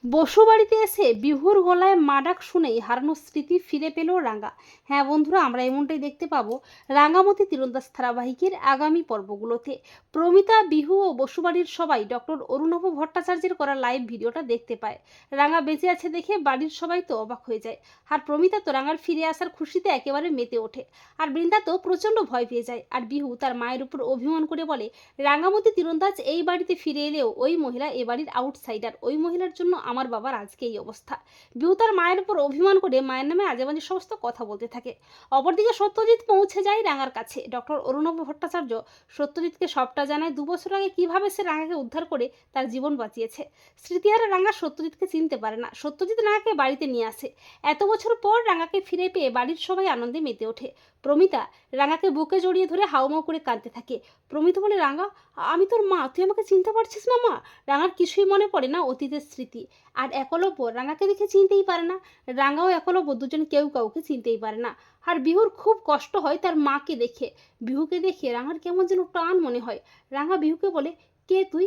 বসুবাড়িতে এসে বিহুর গলায় মা ডাক শুনেই হারানো স্মৃতি ফিরে পেল রাঙা। হ্যাঁ বন্ধুরা, আমরা এমনটাই দেখতে পাবো রাঙামতি তীরন্দাজ ধারাবাহিকের আগামী পর্বগুলোতে। প্রমিতা, বিহু ও বসুবাড়ির সবাই ডক্টর অরুণভ ভট্টাচার্যের করা লাইভ ভিডিওটা দেখতে পায়। রাঙা বেঁচে আছে দেখে বাড়ির সবাই তো অবাক হয়ে যায়। আর প্রমিতা তো রাঙার ফিরে আসার খুশিতে একেবারে মেতে ওঠে। আর বৃন্দা তো প্রচন্ড ভয় পেয়ে যায়। আর বিহু তার মায়ের উপর অভিমান করে বলে, রাঙামতি তীরন্দাজ এই বাড়িতে ফিরে এলেও ওই মহিলা এ বাড়ির আউটসাইডার, ওই মহিলার জন্য আমার বাবার আজকে এই অবস্থা। বিহু তার মায়ের উপর অভিমান করে মায়ের নামে আজেবাজে সমস্ত কথা বলতে থাকে। অপরদিকে সত্যজিৎ পৌঁছে যায় রাঙার কাছে। ডক্টর অরুণভ ভট্টাচার্য সত্যজিৎকে সবটা জানায় 2 বছর আগে কিভাবে সে রাঙাকে উদ্ধার করে তার জীবন বাঁচিয়েছে। স্মৃতিহারা রাঙা সত্যজিৎকে চিনতে পারে না। সত্যজিৎ রাঙাকে বাড়িতে নিয়ে আসে। এত বছর পর রাঙাকে ফিরে পেয়ে বাড়ির সবাই আনন্দে মেতে ওঠে। প্রমিতা রাঙাকে বুকে জড়িয়ে ধরে হাউমাউ করে কাঁদতে থাকে। প্রমিতা বলে, রাঙা, আমি তোর মা, তুই আমাকে চিনতে পারছিস না মা? রাঙার কিছুই মনে পড়ে না অতীতের স্মৃতি। আর একলব্য রাঙাকে দেখে চিনতেই পারে না। রাঙাও একলব্য দুজন কেউ কাউকে চিনতেই পারে না। আর বিহুর খুব কষ্ট হয় তার মাকে দেখে। বিহুকে দেখে রাঙার কেমন যেন টান মনে হয়। রাঙা বিহুকে বলে, কে তুই?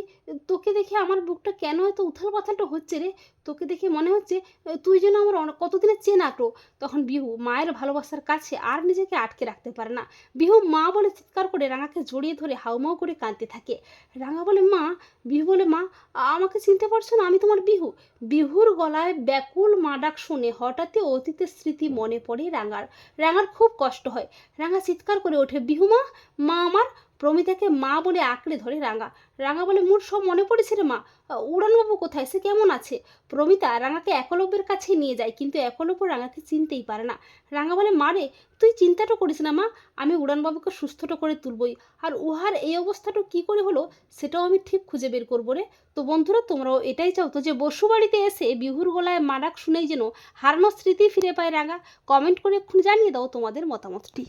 তোকে দেখে আমার বুকটা কেন এত উথাল পাথালটা হচ্ছে রে? তোকে দেখে মনে হচ্ছে তুই যেন আমার কতদিনের চেনা টো। তখন বিহু মায়ের ভালোবাসার কাছে আর নিজেকে আটকে রাখতে পারে না। বিহু মা বলে চিৎকার করে রাঙাকে জড়িয়ে ধরে হাউমাউ করে কাঁদতে থাকে। রাঙা বলে, মা। বিহু বলে, মা, আমাকে চিনতে পারছো না? আমি তোমার বিহু। বিহুর গলায় ব্যাকুল মা ডাক শুনে হঠাৎই অতীতের স্মৃতি মনে পড়ে রাঙার। রাঙার খুব কষ্ট হয়। রাঙা চিৎকার করে ওঠে, বিহু মা, মা আমার। প্রমিতাকে মা বলে আঁকড়ে ধরে রাঙা। রাঙা বলে, মোর সব মনে পড়েছে রে মা। উড়ানবাবু কোথায়? সে কেমন আছে? প্রমিতা রাঙাকে একলব্যের কাছে নিয়ে যায়, কিন্তু একলব্য রাঙাকে চিনতেই পারে না। রাঙা বলে, মা রে, তুই চিন্তাটা করিস না মা, আমি উড়ানবাবুকে সুস্থটা করে তুলবই। আর উহার এই অবস্থাটা কি করে হলো সেটাও আমি ঠিক খুঁজে বের করবো রে। তো বন্ধুরা, তোমরাও এটাই চাও তো যে বসুবাড়িতে এসে বিহুর গলায় মা ডাক শুনেই যেন হারানো স্মৃতি ফিরে পায় রাঙা? কমেন্ট করে এক্ষুনি জানিয়ে দাও তোমাদের মতামতটি।